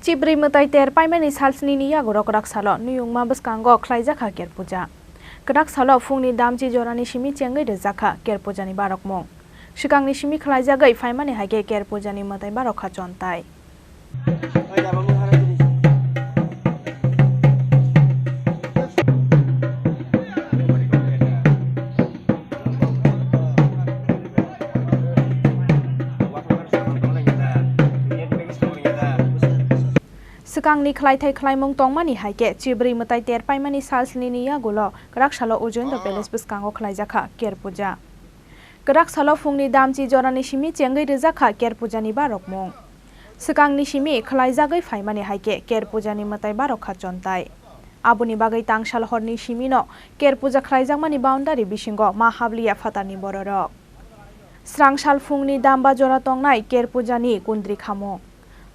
Cibri mutai ter paimani salsni ni yago rok salo nuyung mabes kanggo klai jaka ker puja. Kedak salo fungni damji jorani shimi chengai de jaka ker puja ni barok mong. Shikang ni shimi klai jagai faimani hage ker puja ni mutai barok ha chontai. Sekang ni klai thai klai mong tong mani haike cibri mutai ter paimani salsni ni yago kedak salo ujun do peles bus kanggo klai jaka ker puja. Kedak salo fungni damji jorani shimi chengai de jaka ker puja ni barok mong. Sekang ni shimi klai jagai faimani haike ker puja ni mutai barok ha chontai. Abuni bagai tangsal horni shimi no ker puja klai jangmani boundary bisingo ma hablia fatani bororok. Srangsal fungni damba jora tongnai ker puja ni kundri khamo.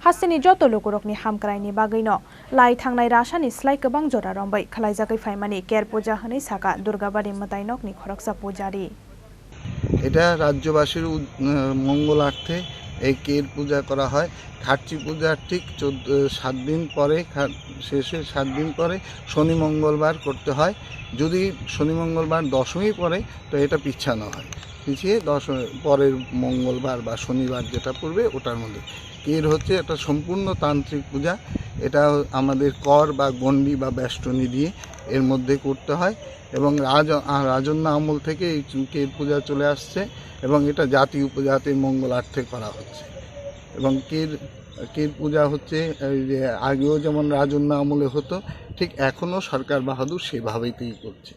Hasini joto lokorokni hamkraini bagino lai thangnai rasani slai kebang jora rombai khlaijagai faimani ker puja hनै saka Durgabari मताइनकनि खरकसा पुजारी এটা রাজ্যবাসীর মঙ্গলার্থে এই কের পূজা করা হয়। খাটচি পূজার ঠিক 7 দিন পরে শেষে 7 দিন পরে শনি মঙ্গলবার করতে হয়। যদি শনি মঙ্গলবার দশমী পড়ে তো এটা পিছানো হয়, পিছিয়ে পরের মঙ্গলবার বা শনিবার যেটা পড়বে ওটার মধ্যে। কের হচ্ছে একটা সম্পূর্ণ তান্ত্রিক পূজা। এটা আমাদের কর বা গণ্ডি বা বেষ্টনী দিয়ে এর মধ্যে করতে হয় এবং রাজন্য আমল থেকে এই কের পূজা চলে আসছে এবং এটা জাতি উপজাতির মঙ্গলার্থে করা হচ্ছে। এবং কের পূজা হচ্ছে আগেও যেমন রাজন্য আমলে হতো ঠিক এখনও সরকার বাহাদুর সেভাবেই করছে।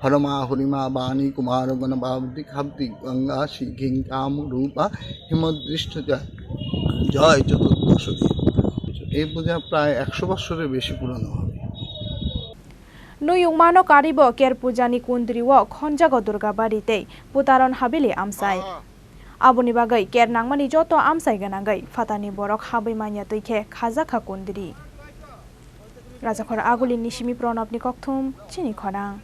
হরমা হরিমা বাণী কুমার গণ বাবদি খাব্দি গঙ্গা শিখিং কাম রূপা হিমদৃষ্ট জয় চতুর্দশী। এই পূজা প্রায় 100 বছরের বেশি পুরনো হবে। Nuyung mano karibo ker puja ni kundriwo khonjago दुर्गाबाड़ीते putaron habili amsai. Abuni bagai ker nangmani joto amsai ganangai fatani borok habai manya tuike khaja kha kundri. Rajakhora agulin nishimi pronab ni kokthum chini khorang.